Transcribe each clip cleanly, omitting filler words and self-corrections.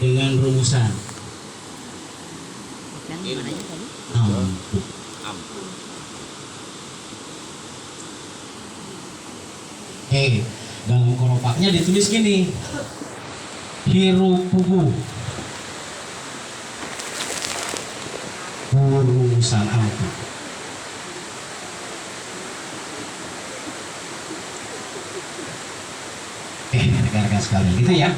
dengan rumusan ampuh. Dalam koropaknya ditulis gini, hirupugu rumusan ampuh. Rekan-rekan sekalian, gitu ya.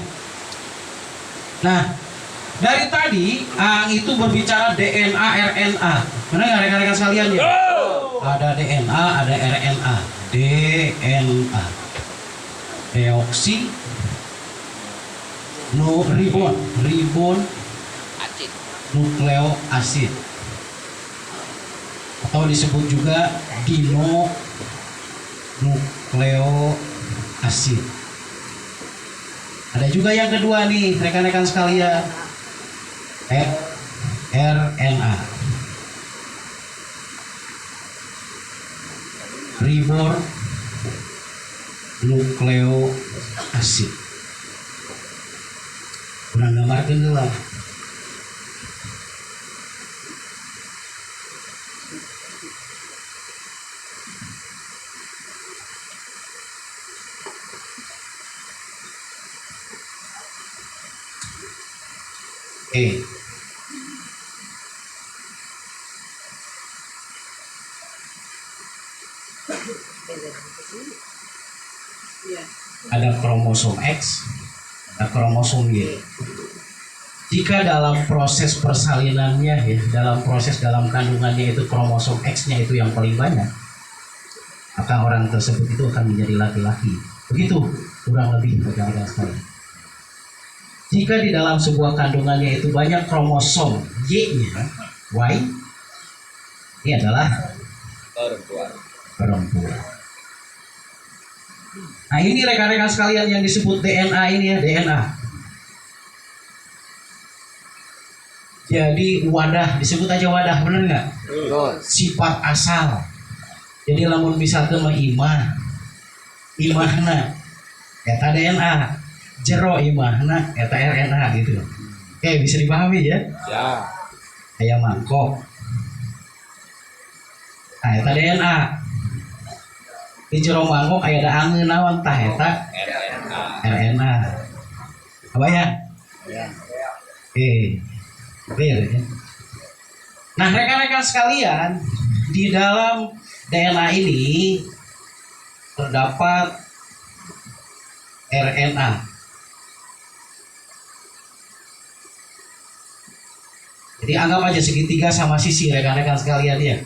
Nah, dari tadi Ang itu berbicara DNA, RNA. Benar nggak rekan-rekan sekalian ya? Ada DNA, ada RNA. DNA, deoksi, ribon, nukleoasid, atau disebut juga dinonukleoasid. Ada juga yang kedua nih rekan-rekan sekalian, RNA, ribonukleoasid. Kurang gambarkan dulu lah. Ada kromosom X, ada kromosom Y. Jika dalam proses persalinannya ya, dalam kandungannya itu kromosom X-nya itu yang paling banyak, maka orang tersebut itu akan menjadi laki-laki. Begitu kurang lebih rekan-rekan sekalian. Jika di dalam sebuah kandungannya itu banyak kromosom Y-nya, Y, ini adalah perempuan. Nah ini rekan-rekan sekalian yang disebut DNA ini ya, DNA. Jadi wadah, disebut aja wadah, bener nggak? Sifat asal. Jadi lamun misalkan imahna, eta DNA, jero imahna, eta RNA gitu. Oke, bisa dipahami ya? Ya. Kayak mangkok. Nah, eta DNA. Di jero mangkok aya da angeun naon tah eta RNA. Apa ya? Ya. Clear ya. Nah, rekan-rekan sekalian, di dalam DNA ini terdapat RNA. Jadi anggap aja segitiga sama sisi rekan-rekan sekalian ya.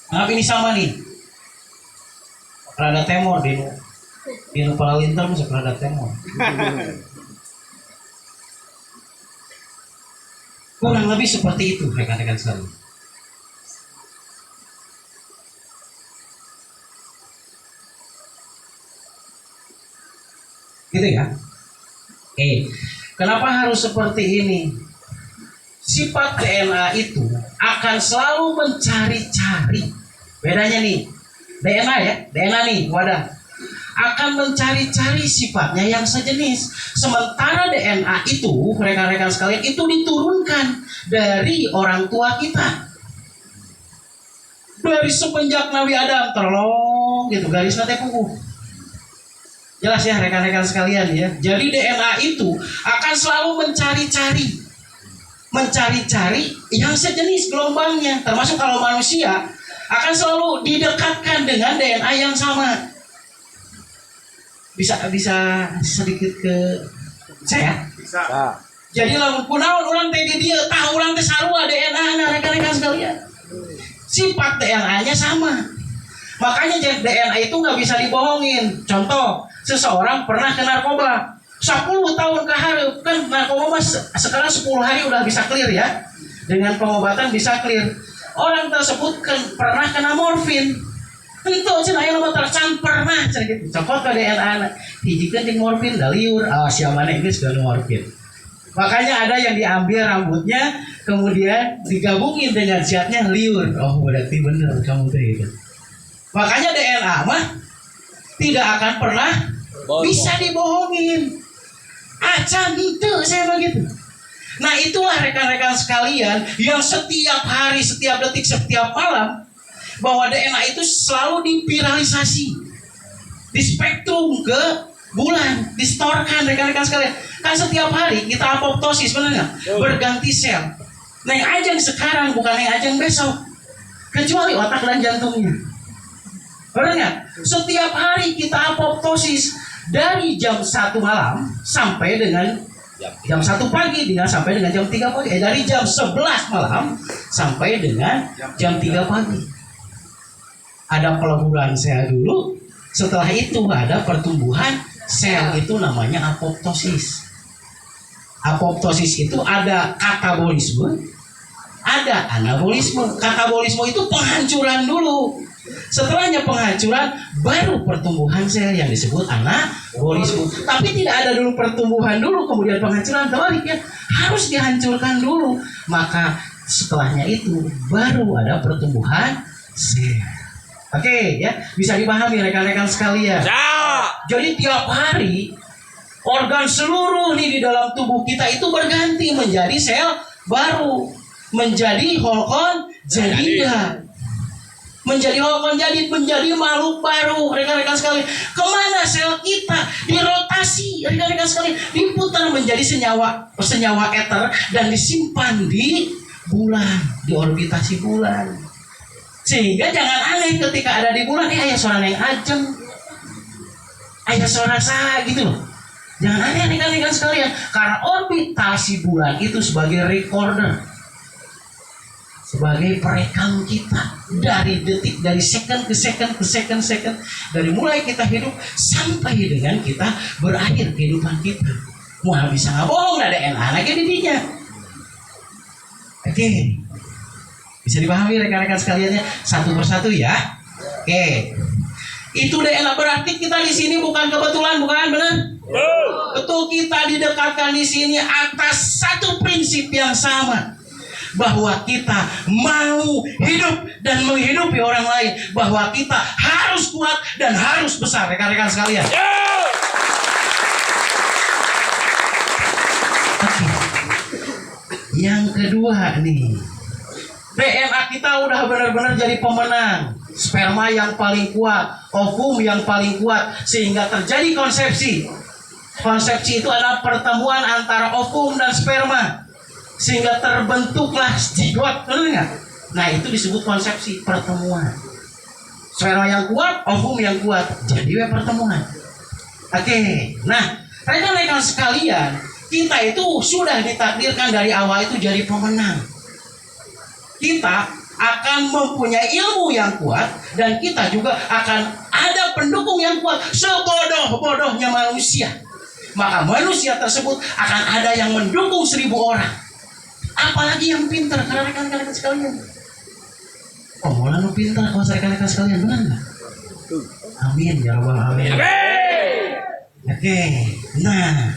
Anggap ini sama nih. Rada temor di kepala lintar masuk rada temor. Kurang lebih seperti itu rekan-rekan sekalian. Gitu ya. Kenapa harus seperti ini? Sifat DNA itu akan selalu mencari-cari. Bedanya nih, DNA ya, DNA nih, wadah. Akan mencari-cari sifatnya yang sejenis. Sementara DNA itu, rekan-rekan sekalian, itu diturunkan dari orang tua kita. Dari semenjak Nabi Adam, tolong gitu, garis nanti kuku. Jelas ya rekan-rekan sekalian ya. Jadi DNA itu akan selalu mencari-cari yang sejenis gelombangnya. Termasuk kalau manusia akan selalu didekatkan dengan DNA yang sama. Bisa sedikit ke saya? Bisa. Jadi lamun kunaon urang teh di dieu tah urang teh sarua DNA-na rekan-rekan sekalian. Sifat DNA-nya sama. Makanya DNA itu nggak bisa dibohongin. Contoh, seseorang pernah ke narkoba 10 tahun ke hari, kan narkoba sekarang 10 hari udah bisa clear ya. Dengan pengobatan bisa clear. Orang tersebut pernah kena morfin. Itu cenah aya mah tercan pernah cenah gitu. Cokot ke DNA hijikeun ting morfin da liur. Sia maneh geus ke morfin. Makanya ada yang diambil rambutnya kemudian digabungin dengan zatnya liur. Oh, berarti benar kamu teh itu. Makanya DNA mah tidak akan pernah bisa dibohongin. Acan itu saya begitu. Nah itulah rekan-rekan sekalian yang setiap hari, setiap detik, setiap malam bahwa DNA itu selalu dipiralisasi, di spektrum ke bulan, distorkan rekan-rekan sekalian. Kan setiap hari kita apoptosis sebenarnya berganti sel. Nah yang ajang sekarang bukan yang ajang besok, kecuali otak dan jantungnya. Benar nggak? Setiap hari kita apoptosis dari jam 1 malam sampai dengan jam 1 pagi dengan sampai dengan jam 3 pagi. Dari jam 11 malam sampai dengan jam 3 pagi. Ada peleburan sel dulu, setelah itu ada pertumbuhan sel, itu namanya apoptosis. Apoptosis itu ada katabolisme, ada anabolisme. Katabolisme itu penghancuran dulu. Setelahnya penghancuran baru pertumbuhan sel yang disebut anabolisme. Tapi tidak ada dulu pertumbuhan dulu kemudian penghancuran, terbalik ya. Harus dihancurkan dulu. Maka setelahnya itu baru ada pertumbuhan sel. Oke ya, bisa dipahami rekan-rekan sekalian. Jadi tiap hari organ seluruh nih di dalam tubuh kita itu berganti menjadi sel baru, menjadi holkon jadidah, menjadi holkon jadid, menjadi makhluk baru rekan-rekan sekalian. Kemana sel kita dirotasi rekan-rekan sekalian, diputar menjadi senyawa eter dan disimpan di bulan, di orbitasi bulan. Sehingga jangan aneh ketika ada di bulan, ayah suara yang ajeng, ayah suara sah gitu loh. Jangan aneh rekan-rekan sekalian, karena orbitasi bulan itu sebagai recorder, sebagai perekam kita dari detik, dari second ke second, dari mulai kita hidup sampai dengan kita berakhir kehidupan kita. Mau bisa nggak bohong, ada DNA lagi di dinya. Oke. Bisa dipahami rekan-rekan sekaliannya satu persatu ya. Oke. Itu DNA berarti kita di sini bukan kebetulan, bukan benar? Betul, kita didekatkan di sini atas satu prinsip yang sama, bahwa kita mau hidup dan menghidupi orang lain, bahwa kita harus kuat dan harus besar rekan-rekan sekalian. Oke. Yang kedua nih, DNA kita udah benar-benar jadi pemenang. Sperma yang paling kuat, ovum yang paling kuat, sehingga terjadi konsepsi. Konsepsi itu adalah pertemuan antara ovum dan sperma, sehingga terbentuklah zigot, benar nggak? Nah itu disebut konsepsi, pertemuan. Sperma yang kuat, ovum yang kuat, jadi pertemuan. Oke, nah rekan-rekan sekalian, kita itu sudah ditakdirkan dari awal itu jadi pemenang. Kita akan mempunyai ilmu yang kuat, dan kita juga akan ada pendukung yang kuat. Sebodoh-bodohnya manusia, maka manusia tersebut akan ada yang mendukung 1000 orang. Apalagi yang pintar, karena rekan-rekan sekalian. Oh, malah lu pintar, kalau rekan-rekan sekalian, benar nggak? Amin ya rabbal alamin. Oke, nah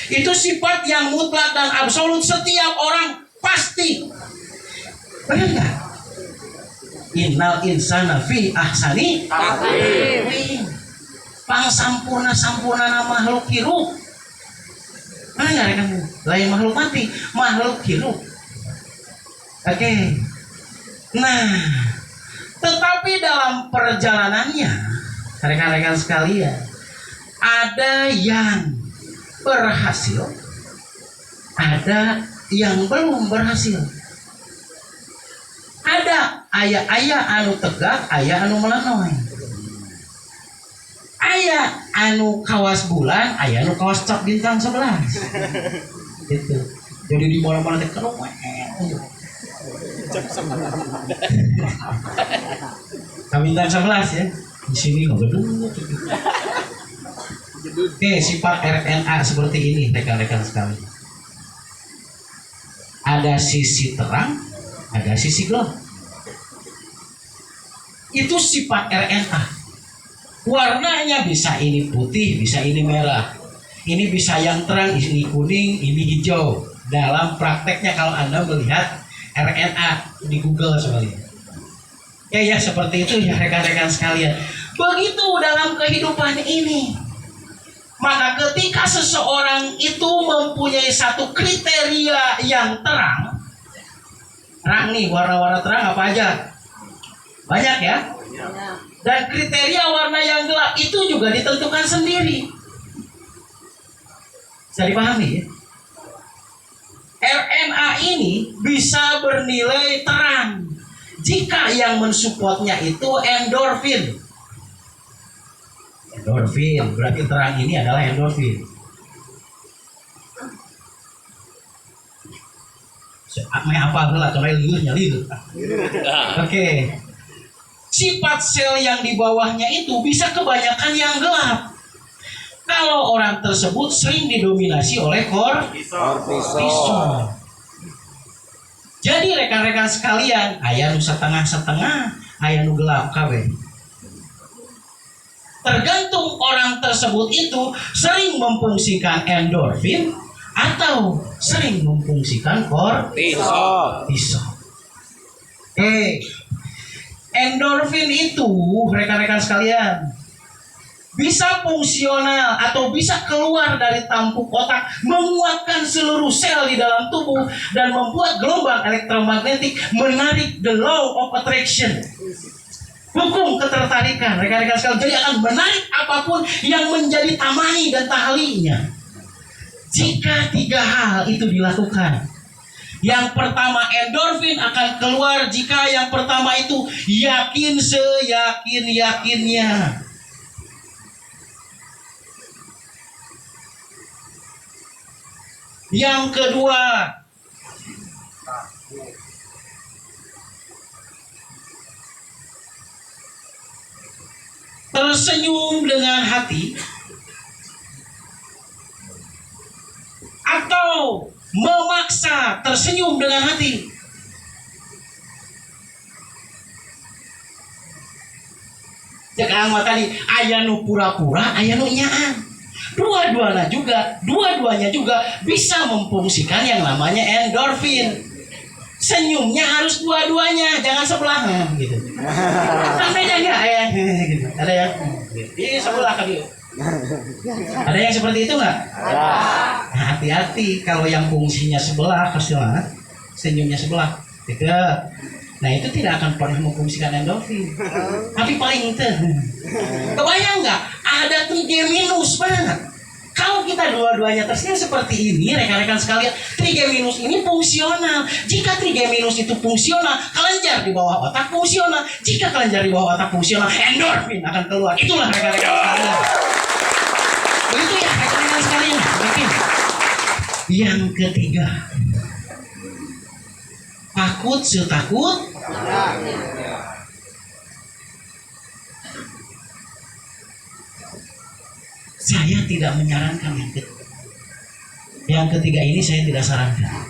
itu sifat yang mutlak dan absolut, setiap orang pasti. Benar nggak? Innal insana fi ahsani taqwim. Pangsampurna makhluk hidup. Mana nggak rekan? Lain makhluk mati, makhluk hidup. Oke. Nah, tetapi dalam perjalanannya, rekan-rekan sekalian, ada yang berhasil, ada yang belum berhasil. Ada ayah anu tegak, ayah anu melanoy. Ayah anu kawas bulan, ayah anu kawas cap bintang 11. Gitu. Jadi di mana-mana teh kerong. Bintang 11 ya. Di sini enggak gedung. Oke, sifat RNA seperti ini rekan-rekan sekalian. Ada sisi terang, ada sisi gelap. Itu sifat RNA. Warnanya bisa ini putih, bisa ini merah. Ini bisa yang terang, ini kuning, ini hijau. Dalam prakteknya kalau Anda melihat RNA di Google sekali. Ya seperti itu ya rekan-rekan sekalian. Begitu dalam kehidupan ini. Maka ketika seseorang itu mempunyai satu kriteria yang terang nih, warna-warna terang apa aja? Banyak ya. Dan kriteria warna yang gelap itu juga ditentukan sendiri. Bisa dipahami ya? RNA ini bisa bernilai terang jika yang mensupportnya itu endorfin. Endorfin, berarti terang ini adalah endorfin. Apa lah, coba liurnya liur. Oke. Sifat sel yang di bawahnya itu bisa kebanyakan yang gelap. Kalau orang tersebut sering didominasi oleh kortisol. Jadi rekan-rekan sekalian, aya nu setengah-setengah, aya nu gelap kabeh. Tergantung orang tersebut itu sering memfungsikan endorfin atau sering memfungsikan kortisol. Endorfin itu rekan-rekan sekalian bisa fungsional atau bisa keluar dari tampuk otak, menguatkan seluruh sel di dalam tubuh dan membuat gelombang elektromagnetik menarik, the law of attraction, hukum ketertarikan rekan-rekan sekalian. Jadi akan menarik apapun yang menjadi tamani dan tahlinya jika 3 hal itu dilakukan. Yang pertama, endorfin akan keluar jika yang pertama itu yakin seyakin-yakinnya. Yang kedua, tersenyum dengan hati atau memaksa tersenyum dengan hati. Cek angma tadi, aya nu pura-pura, aya nu nyaan. Dua-duanya juga bisa memfungsikan yang namanya endorfin. Senyumnya harus dua-duanya, jangan sebelahan gitu. Sampai aja ya, gitu. Ada yang di sebelah kali. Ada yang seperti itu nggak? Nah, hati-hati kalau yang fungsinya sebelah, pastilah senyumnya sebelah. Gitu. Nah itu tidak akan pernah memfungsikan endorfin. Tapi paling itu, kebayang nggak? Ada 3 minus banget. Kalau kita dua-duanya tersenyum seperti ini, rekan-rekan sekalian, 3 minus ini fungsional. Jika 3 minus itu fungsional, kelenjar di bawah otak fungsional. Jika kelenjar di bawah otak fungsional, endorfin akan keluar. Itulah rekan-rekan sekalian. Begitu ya rekan-rekan sekalian. Mungkin yang ketiga, takut setakut. Saya tidak menyarankan yang ketiga ini, saya tidak sarankan.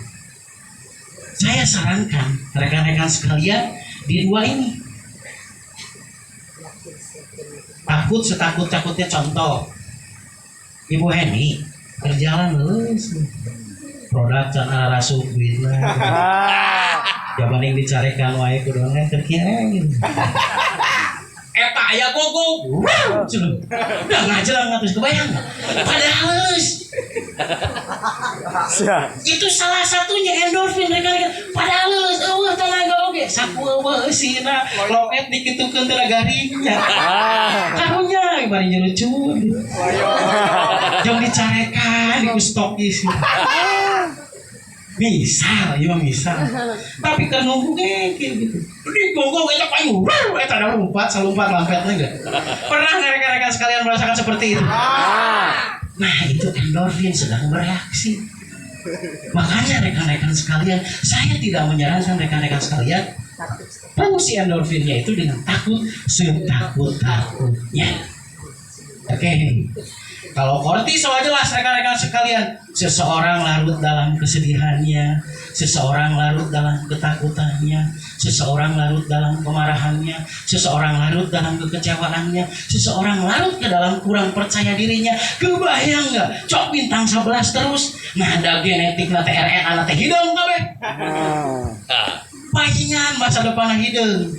Saya sarankan rekan-rekan sekalian di 2 ini. Takut setakut-takutnya, contoh Ibu Heni kerjaan lulus produk can arasup duitna. Jaman yang dicarekan wae kudu kerja gitu. Eta aya gogo. Udah ngajelang ngatus kebayang. Padahal itu salah satunya endorfin rekan-rekan. Padahal tenaga oge sapu beusina loket dikitukeun tenaga garingnya. Karunya bari nyerucun. Jong dicarekan di kustokis. Misal, tapi kan nunggu kayak gitu. Di gogo kita payu, kita ada selumpat lampetnya enggak? Pernah nggak rekan-rekan sekalian merasakan seperti itu? Nah itu endorfin sedang bereaksi. Makanya rekan-rekan sekalian, saya tidak menyarankan rekan-rekan sekalian fungsi endorfinnya itu dengan takut setakut-takutnya. Oke. Kalau kortisol jelas rekan-rekan sekalian, seseorang larut dalam kesedihannya, seseorang larut dalam ketakutannya, seseorang larut dalam kemarahannya, seseorang larut dalam kekecewaannya, seseorang larut ke dalam kurang percaya dirinya. Kebayang nggak? Cok bintang 11 terus, nah ada genetik nate RNA nate hidung kabeh. Palingan masa depan hidup.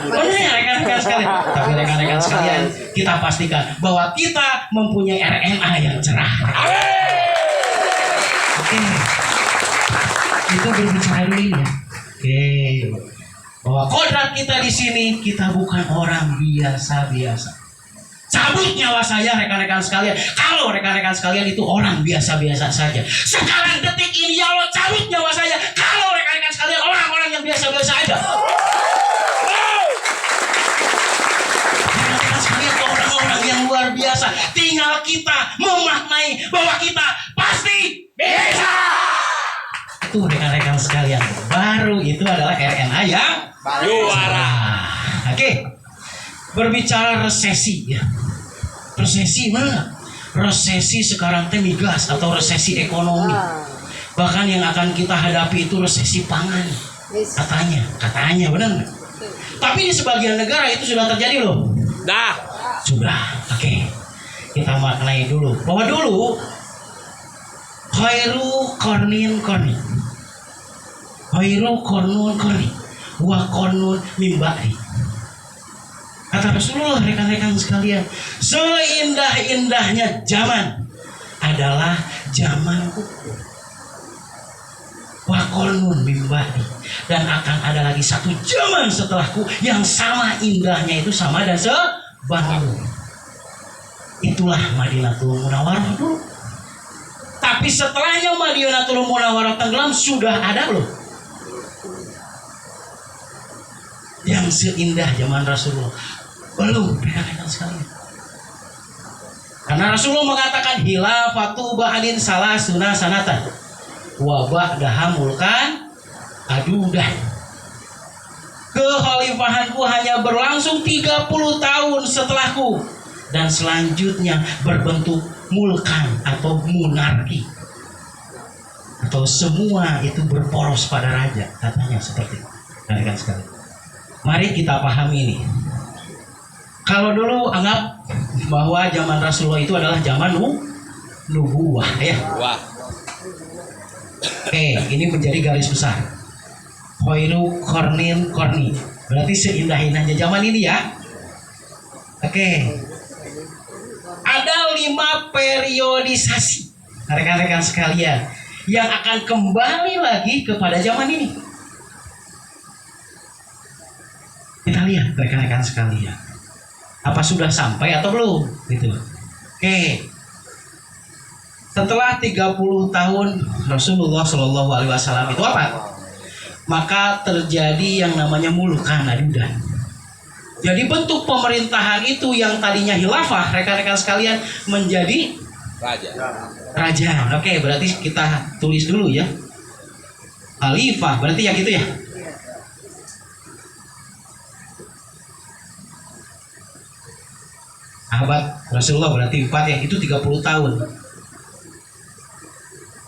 Benar ya rekan-rekan sekalian. Tapi rekan-rekan sekalian, kita pastikan bahwa kita mempunyai RNA yang cerah. Oke. Itu berbicara dulu ya. Oke. Bahwa kodrat kita di sini, kita bukan orang biasa-biasa. Cabut nyawa saya rekan-rekan sekalian. Kalau rekan-rekan sekalian itu orang biasa-biasa saja, sekarang detik ini ya Allah cabut nyawa saya. Kalau rekan-rekan sekalian orang-orang yang biasa-biasa aja. Rekan-rekan sekalian orang-orang yang luar biasa. Tinggal kita memaknai bahwa kita pasti bisa. Itu rekan-rekan sekalian. Baru itu adalah RNA yang juara. Oke. Berbicara resesi ya. Resesi mana? Resesi sekarang teh migas atau resesi ekonomi. Bahkan yang akan kita hadapi itu resesi pangan. Katanya benar nggak? Tapi di sebagian negara itu sudah terjadi loh. Sudah. Oke. Kita maknai dulu. Bahwa dulu khairu qarnin qarni. Khairu qarnun qarni wa qarnun min ba'di. Kata Rasulullah, rekan-rekan sekalian, seindah-indahnya zaman adalah zamanku. Wa qarnun min ba'di, dan akan ada lagi satu zaman setelahku yang sama indahnya itu sama dan sebagian. Itulah Madinatul Munawwarah dulu. Tapi setelahnya Madinatul Munawwarah tenggelam sudah ada loh yang seindah zaman Rasulullah. Belum, rekan-rekan sekalian. Karena Rasulullah mengatakan hilafatu ba'din salasuna sanatan wa ba'daha mulkan adudah. Kekhalifahanku hanya berlangsung 30 tahun setelahku, dan selanjutnya berbentuk mulkan atau monarki, atau semua itu berporos pada raja, katanya seperti itu. Rekan-rekan sekalian, mari kita pahami ini. Kalau dulu anggap bahwa zaman Rasulullah itu adalah zaman nubuwah ya. Oke, ini menjadi garis besar. Khairu qarnin qarni. Berarti seindah-indahnya zaman ini ya. Oke. Ada 5 periodisasi rekan-rekan sekalian yang akan kembali lagi kepada zaman ini. Kita lihat rekan-rekan sekalian. Apa sudah sampai atau belum? Gitu. Oke. Setelah 30 tahun Rasulullah Shallallahu Alaihi Wasallam itu apa? Maka terjadi yang namanya mulkan adudan. Jadi bentuk pemerintahan itu yang tadinya khilafah, rekan-rekan sekalian, menjadi raja. Oke, berarti kita tulis dulu ya. Khalifah, berarti ya gitu ya. Sahabat Rasulullah berarti 4 ya, itu 30 tahun.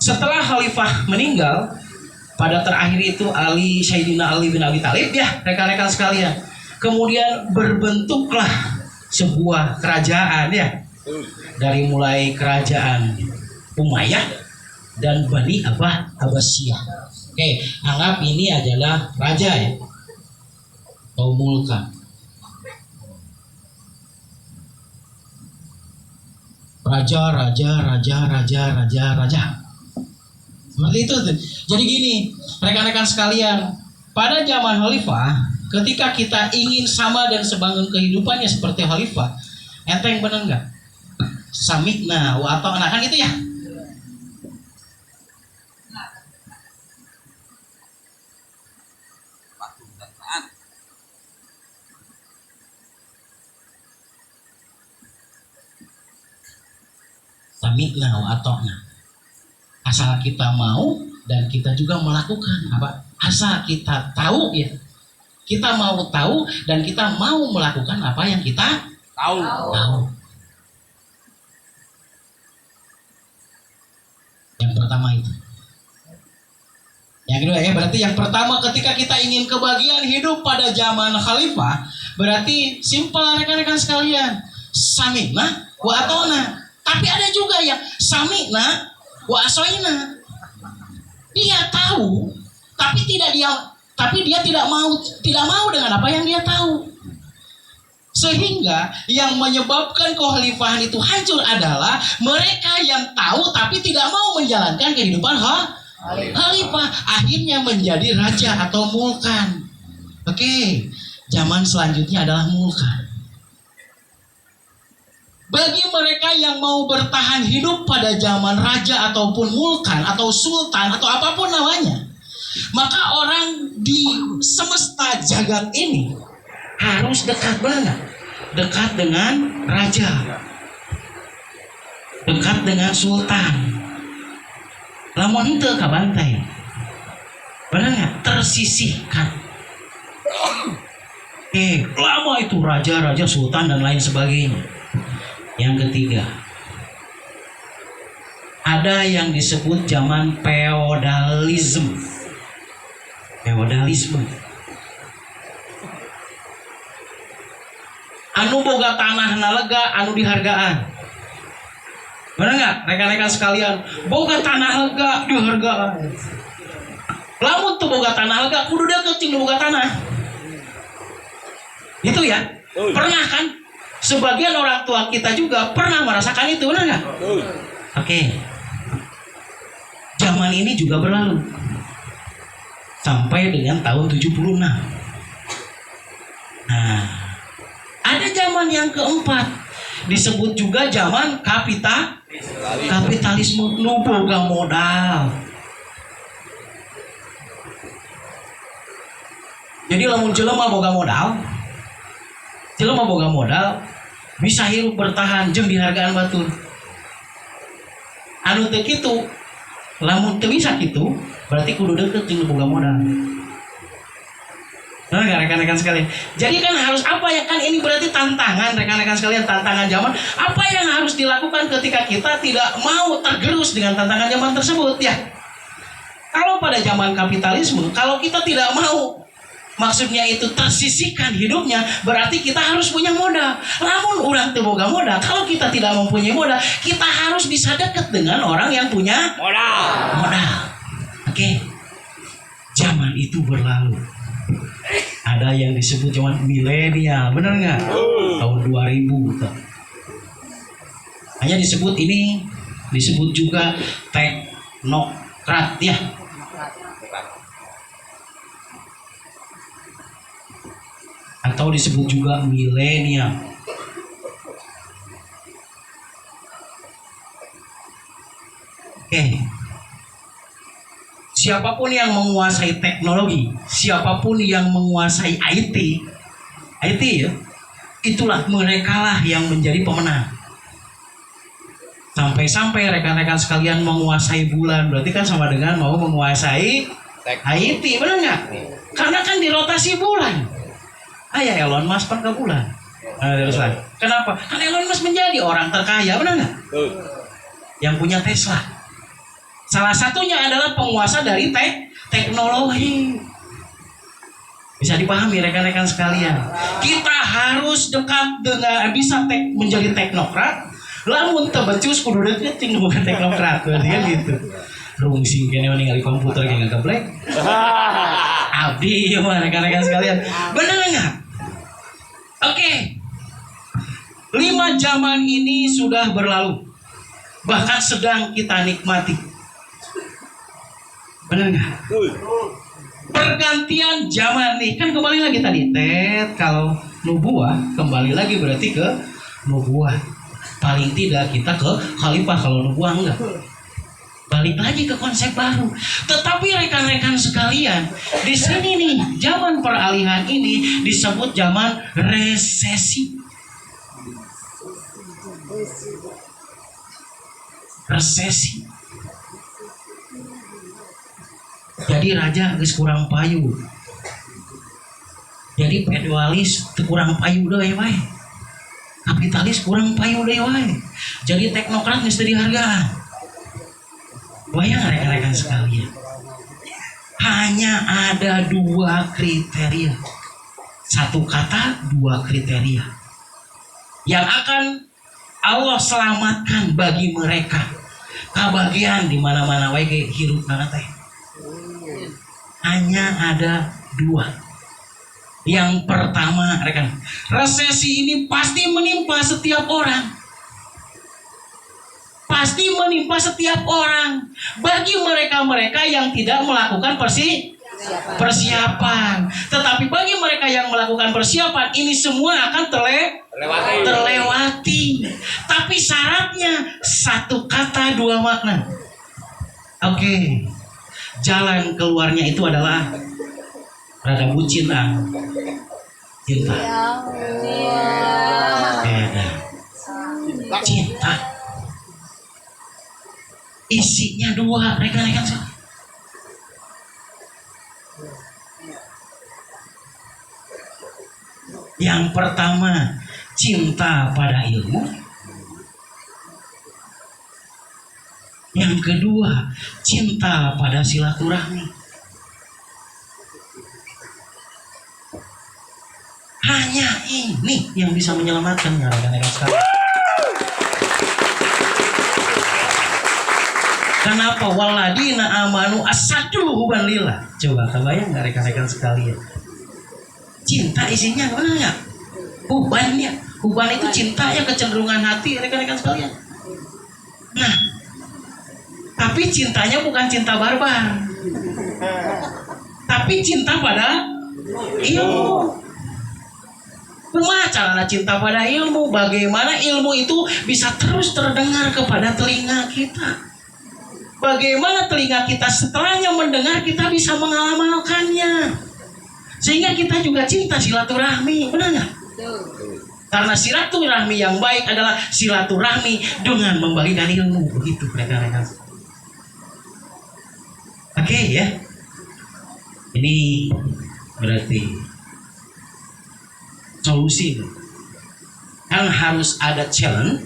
Setelah khalifah meninggal, pada terakhir itu Sayyidina Ali bin Abi Thalib ya, rekan-rekan sekalian. Kemudian berbentuklah sebuah kerajaan ya. Dari mulai kerajaan Umayyah dan Bani Abbasiyah. Oke, anggap ini adalah raja ya. Atau mulkan. Raja. Seperti itu. Jadi gini, rekan-rekan sekalian, pada zaman khalifah, ketika kita ingin sama dan sebangun kehidupannya seperti khalifah, enteng bener nggak? Samikna wa ata'na, kan gitu ya. Samikna wa ata'na. Asal kita mau dan kita juga melakukan apa? Asal kita tahu ya. Kita mau tahu dan kita mau melakukan apa yang kita tahu. Yang pertama itu. Yang kedua ya, berarti yang pertama ketika kita ingin kebahagiaan hidup pada zaman khalifah, berarti simpel rekan-rekan sekalian. Samikna wa ata'na. Tapi ada juga yang samikna wa asoina. Dia tahu, tapi tidak dia tapi dia tidak mau dengan apa yang dia tahu. Sehingga yang menyebabkan kekhalifahan itu hancur adalah mereka yang tahu tapi tidak mau menjalankan kehidupan khalifah. Akhirnya menjadi raja atau mulkan. Oke, zaman selanjutnya adalah mulkan. Bagi mereka yang mau bertahan hidup pada zaman raja ataupun mulkan atau sultan atau apapun namanya, maka orang di semesta jagat ini harus dekat, benar? Dekat dengan raja, dekat dengan sultan. Lamun henteu kabantai, benar nggak? Tersisihkan. Lama itu raja, sultan dan lain sebagainya. Yang ketiga, ada yang disebut zaman feodalisme. Anu boga tanah nalega, anu dihargaan. Benar nggak, rekan-rekan sekalian? Boga tanah lega, dihargaan. Lamun tuh boga tanah lega, kudu deket cing boga tanah. Itu ya, pernah kan? Sebagian orang tua kita juga pernah merasakan itu, benar nggak? Oke. Zaman ini juga berlalu sampai dengan tahun 76. Nah, ada zaman yang keempat, disebut juga zaman kapitalisme. Nu boga modal. Jadi lamun jelema boga modal, bisa hirup bertahan jeung dihargaan batur. Anu teu kitu, lamun teu bisa kitu, berarti kudu deket jeung boga modal. Nah, rekan-rekan sekalian. Jadi kan harus apa ya, kan ini berarti tantangan rekan-rekan sekalian, tantangan zaman. Apa yang harus dilakukan ketika kita tidak mau tergerus dengan tantangan zaman tersebut ya? Kalau pada zaman kapitalisme, kalau kita tidak mau, maksudnya itu tersisihkan hidupnya, berarti kita harus punya modal. Namun urang teu boga modal, kalau kita tidak mempunyai modal, kita harus bisa dekat dengan orang yang punya modal. Oke. Zaman itu berlalu. Ada yang disebut zaman milenial, benar nggak? Tahun 2000. Hanya disebut juga teknokrat ya. Atau disebut juga milenial. Oke. Siapapun yang menguasai teknologi, siapapun yang menguasai IT ya, itulah merekalah yang menjadi pemenang. Sampai-sampai rekan-rekan sekalian menguasai bulan, berarti kan sama dengan mau menguasai IT, benar nggak? Karena kan dirotasi bulan. Ya Elon Musk kan ke bulan. Kenapa? Karena Elon Musk menjadi orang terkaya, benar nggak? Yang punya Tesla. Salah satunya adalah penguasa dari teknologi. Bisa dipahami rekan-rekan sekalian. Kita harus dekat dengan bisa menjadi teknokrat. Lamun tebecus kudu deket ting bukan teknokrat, berarti kan gitu. Rungsing kene ningali komputer kayak ngeblek. Abdi mah rekan-rekan sekalian. Benar enggak? Oke. 5 zaman ini sudah berlalu. Bahkan sedang kita nikmati. Benar nggak? Pergantian zaman nih, kan kembali lagi tadi kalau nubuah kembali lagi berarti ke nubuah. Paling tidak kita ke khalifah, kalau nubuah enggak. Balik lagi ke konsep baru. Tetapi rekan-rekan sekalian, di sini nih zaman peralihan ini disebut zaman resesi. Jadi raja geus kurang payu. Jadi feodalis kurang payu deui wae. Kapitalis kurang payu deui wae. Jadi teknokrat geus teu dihargaan. Bayang rekan-rekan sekalian. Hanya ada 2 kriteria. Satu kata, 2 kriteria. Yang akan Allah selamatkan bagi mereka. Kebahagiaan di mana-mana wae ge hirupna teh. Hanya ada dua. Yang pertama, rekan, resesi ini pasti menimpa setiap orang. Pasti menimpa setiap orang. Bagi mereka-mereka yang tidak melakukan persiapan. Tetapi bagi mereka yang melakukan persiapan, ini semua akan terlewati. Tapi syaratnya satu kata dua makna. Oke. Jalan keluarnya itu adalah rada bucin cinta. Cinta. Isinya dua, rekan-rekan. Yang pertama, cinta pada ilmu. Yang kedua, cinta pada silaturahmi. Hanya ini yang bisa menyelamatkan rekan-rekan sekalian. Kenapa? Waladina amanu asadu huban lillah. Coba kebayang nggak rekan-rekan sekalian? Cinta isinya mana nggak? Hubannya. Huban itu cinta ya, kecenderungan hati rekan-rekan sekalian. Nah, tapi cintanya bukan cinta barbar, tapi cinta pada ilmu. Kumaha carana cinta pada ilmu? Bagaimana ilmu itu bisa terus terdengar kepada telinga kita? Bagaimana telinga kita setelahnya mendengar kita bisa mengamalkannya? Sehingga kita juga cinta silaturahmi, benar nggak? Karena silaturahmi yang baik adalah silaturahmi dengan membagikan ilmu, begitu rekan-rekan. Oke ya, ini berarti solusi. Kan harus ada challenge,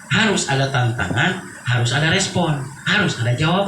harus ada tantangan, harus ada respon, harus ada jawaban.